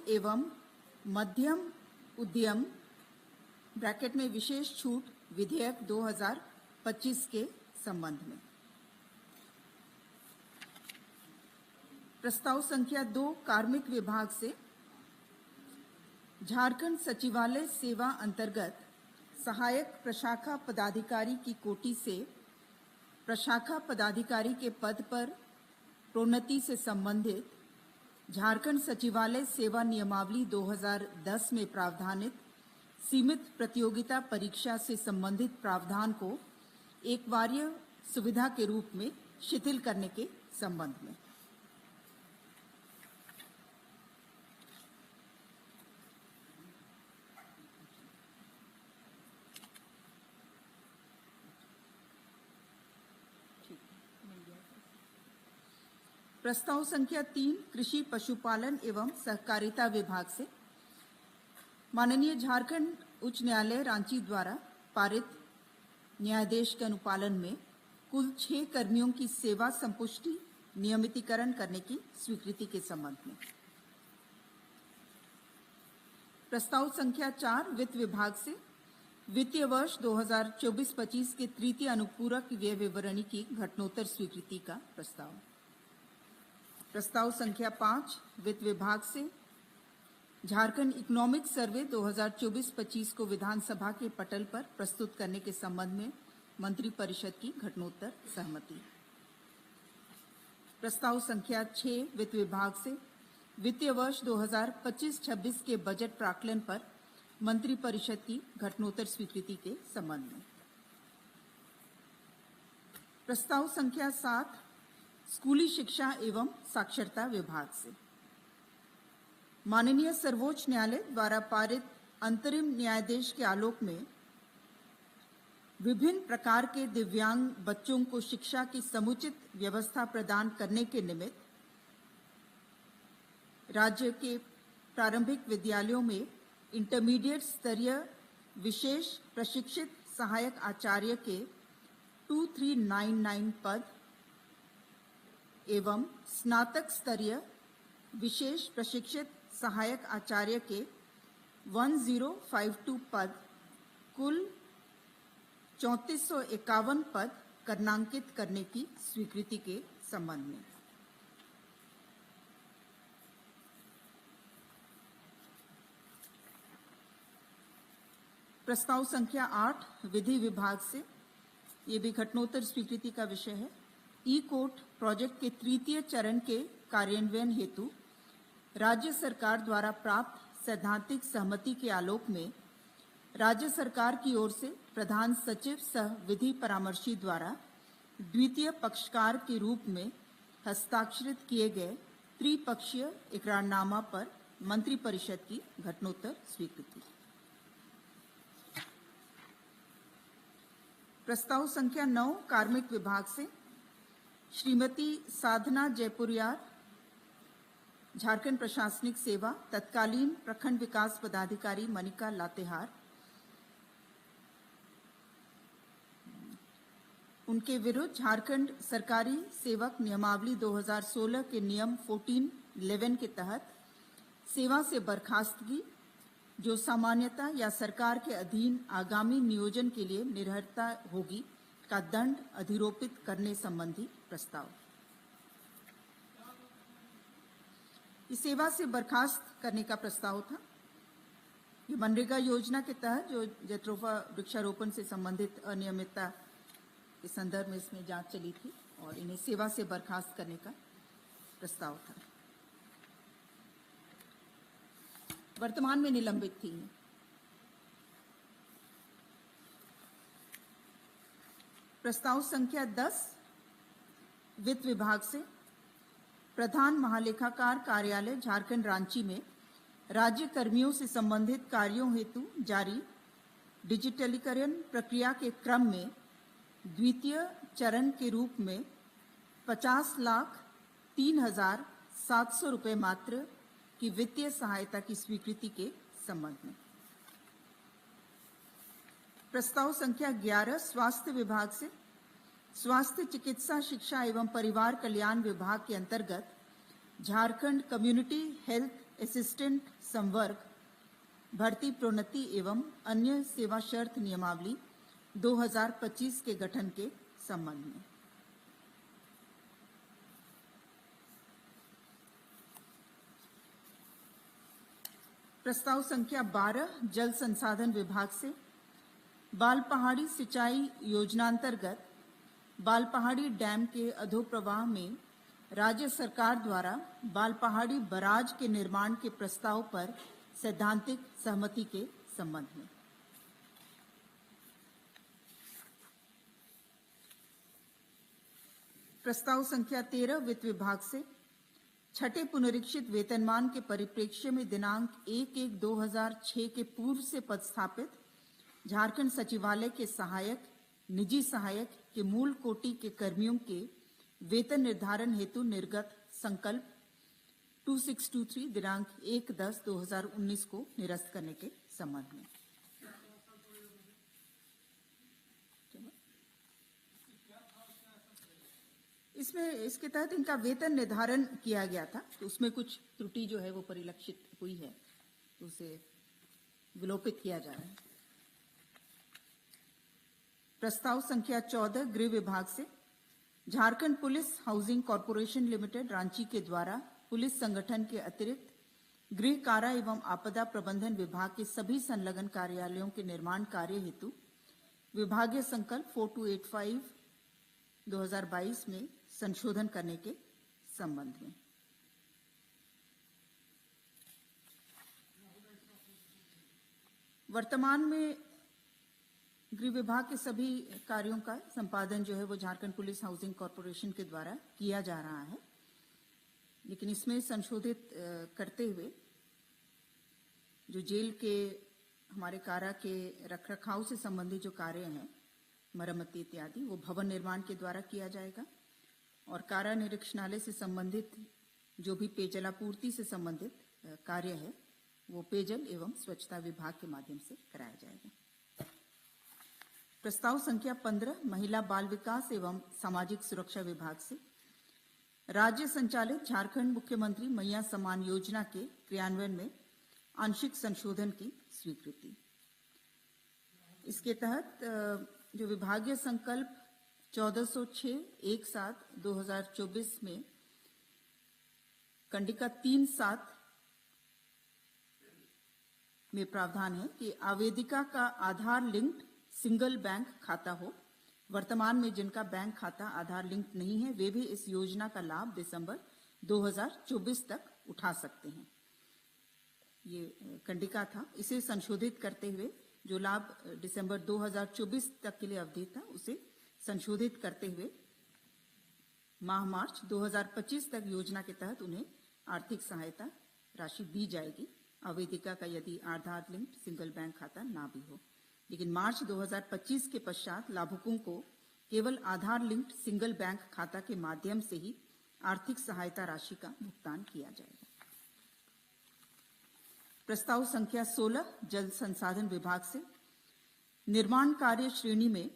एवं मध्यम उद्यम ब्रैकेट में विशेष छूट विधेयक 2025 के संबंध में। प्रस्ताव संख्या 2 कार्मिक विभाग से झारखंड सचिवालय सेवा अंतर्गत सहायक प्रशाखा पदाधिकारी की कोटि से प्रशाखा पदाधिकारी के पद पर प्रोन्नति से संबंधित झारखंड सचिवालय सेवा नियमावली 2010 में प्रावधानित सीमित प्रतियोगिता परीक्षा से संबंधित प्रावधान को एक वार्य सुविधा के रूप में शिथिल करने के संबंध में। प्रस्ताव संख्या 3 कृषि पशुपालन एवं सहकारिता विभाग से माननीय झारखंड उच्च न्यायालय रांची द्वारा पारित न्यायादेश के अनुपालन में कुल 6 कर्मियों की सेवा संपुष्टि नियमितीकरण करने की स्वीकृति के संबंध में। प्रस्ताव संख्या 4 वित्त विभाग से वित्तीय वर्ष 2024-25 के तृतीय अनुपूरक व्यय विवरणी की घटनोत्तर स्वीकृति का प्रस्ताव। प्रस्ताव संख्या 5 वित्त विभाग से झारखंड इकोनॉमिक सर्वे 2024-25 को विधानसभा के पटल पर प्रस्तुत करने के संबंध में मंत्री परिषद की घटनोत्तर सहमति। प्रस्ताव संख्या 6 वित्त विभाग से वित्तीय वर्ष 2025-26 के बजट प्राक्कलन पर मंत्री परिषद की घटनोत्तर स्वीकृति के संबंध में। प्रस्ताव संख्या 7 स्कूली शिक्षा एवं साक्षरता विभाग से माननीय सर्वोच्च न्यायालय द्वारा पारित अंतरिम न्यायादेश के आलोक में विभिन्न प्रकार के दिव्यांग बच्चों को शिक्षा की समुचित व्यवस्था प्रदान करने के निमित्त राज्य के प्रारंभिक विद्यालयों में इंटरमीडिएट स्तरीय विशेष प्रशिक्षित सहायक आचार्य के 2399 पद एवं स्नातक स्तरीय विशेष प्रशिक्षित सहायक आचार्य के 1052 पद कुल 3451 पद करनांकित करने की स्वीकृति के संबंध में। प्रस्ताव संख्या 8 विधि विभाग से, ये भी घटनोत्तर स्वीकृति का विषय है। ई कोर्ट प्रोजेक्ट के तृतीय चरण के कार्यान्वयन हेतु राज्य सरकार द्वारा प्राप्त सैद्धांतिक सहमति के आलोक में राज्य सरकार की ओर से प्रधान सचिव सह विधि परामर्शी द्वारा द्वितीय पक्षकार के रूप में हस्ताक्षरित किए गए त्रिपक्षीय इकरारनामा पर मंत्री परिषद की घटनोत्तर स्वीकृति। प्रस्ताव संख्या 9 कार्मिक विभाग से श्रीमती साधना जयपुरियार झारखंड प्रशासनिक सेवा तत्कालीन प्रखंड विकास पदाधिकारी मनिका लातेहार, उनके विरुद्ध झारखंड सरकारी सेवक नियमावली 2016 के नियम 14(11) के तहत सेवा से बर्खास्तगी जो सामान्यता या सरकार के अधीन आगामी नियोजन के लिए निर्भरता होगी का दंड अधिरोपित करने संबंधी प्रस्ताव। इस सेवा से बर्खास्त करने का प्रस्ताव था। ये मनरेगा योजना के तहत जो जत्रोफा वृक्षारोपण से संबंधित अनियमितता के संदर्भ में इसमें जांच चली थी और इन्हें सेवा से बर्खास्त करने का प्रस्ताव था। वर्तमान में निलंबित थी। प्रस्ताव संख्या 10 वित्त विभाग से प्रधान महालेखाकार कार्यालय झारखंड रांची में राज्य कर्मियों से संबंधित कार्यों हेतु जारी डिजिटलीकरण प्रक्रिया के क्रम में द्वितीय चरण के रूप में 50,03,700 रुपये मात्र की वित्तीय सहायता की स्वीकृति के संबंध में। प्रस्ताव संख्या 11 स्वास्थ्य विभाग से स्वास्थ्य चिकित्सा शिक्षा एवं परिवार कल्याण विभाग के अंतर्गत झारखंड कम्युनिटी हेल्थ असिस्टेंट संवर्ग भर्ती प्रोन्नति एवं अन्य सेवा शर्त नियमावली 2025 के गठन के संबंध में। प्रस्ताव संख्या 12 जल संसाधन विभाग से बालपहाड़ी सिंचाई योजनांतर्गत बालपहाड़ी डैम के अधोप्रवाह में राज्य सरकार द्वारा बालपहाड़ी बराज के निर्माण के प्रस्ताव पर सैद्धांतिक सहमति के संबंध में। प्रस्ताव संख्या 13 वित्त विभाग से छठे पुनरीक्षित वेतनमान के परिप्रेक्ष्य में दिनांक 1/1/2006 के पूर्व से पदस्थापित झारखंड सचिवालय के सहायक, निजी सहायक के मूल कोटि के कर्मियों के वेतन निर्धारण हेतु निर्गत संकल्प 2623 दिनांक 1/10/2019 को निरस्त करने के संबंध में। इसके तहत इनका वेतन निर्धारण किया गया था, तो उसमें कुछ त्रुटि जो है वो परिलक्षित हुई है, तो उसे विलोपित किया जा रहा है। प्रस्ताव संख्या 14 गृह विभाग से Jharkhand police housing corporation limited Ranchi के द्वारा पुलिस संगठन के अतिरिक्त गृह कारा एवं आपदा प्रबंधन विभाग के सभी संलग्न कार्यालयों के निर्माण कार्य हेतु विभागीय संकल्प 4285/2022 में संशोधन करने के संबंध में। वर्तमान में गृह विभाग के सभी कार्यों का संपादन जो है वो झारखंड पुलिस हाउसिंग कॉरपोरेशन के द्वारा किया जा रहा है, लेकिन इसमें संशोधित करते हुए जो जेल के हमारे कारा के रखरखाव से संबंधित जो कार्य हैं, मरम्मती इत्यादि, वो भवन निर्माण के द्वारा किया जाएगा और कारा निरीक्षणालय से संबंधित जो भी पेयजलापूर्ति से संबंधित कार्य है वो पेयजल एवं स्वच्छता विभाग के माध्यम से कराया जाएगा। प्रस्ताव संख्या 15 महिला बाल विकास एवं सामाजिक सुरक्षा विभाग से राज्य संचालित झारखंड मुख्यमंत्री मैया सम्मान योजना के क्रियान्वयन में आंशिक संशोधन की स्वीकृति। इसके तहत जो विभागीय संकल्प 1406/17/2024 में कंडिका 3/7 में प्रावधान है कि आवेदिका का आधार लिंक्ड सिंगल बैंक खाता हो। वर्तमान में जिनका बैंक खाता आधार लिंक नहीं है वे भी इस योजना का लाभ दिसंबर 2024 तक उठा सकते हैं। ये कंडिका था, इसे संशोधित करते हुए जो लाभ दिसंबर 2024 तक के लिए अवधि था उसे संशोधित करते हुए माह मार्च 2025 तक योजना के तहत उन्हें आर्थिक सहायता राशि दी जाएगी, आवेदिका का यदि आधार लिंक सिंगल बैंक खाता ना भी हो। लेकिन मार्च 2025 के पश्चात लाभुकों को केवल आधार लिंक्ड सिंगल बैंक खाता के माध्यम से ही आर्थिक सहायता राशि का भुगतान किया जाएगा। प्रस्ताव संख्या 16 जल संसाधन विभाग से निर्माण कार्य श्रेणी में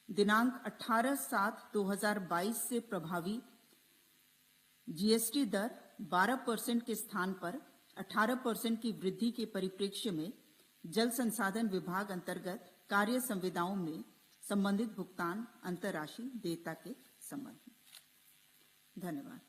दिनांक 18/7/2022 से प्रभावी जीएसटी दर 12% के स्थान पर 18% की वृद्धि के परिप्रेक्ष्य में जल संसाधन विभाग अंतर्गत कार्य संविदाओं में संबंधित भुगतान अंतरराशि देयता के संबंध में। धन्यवाद।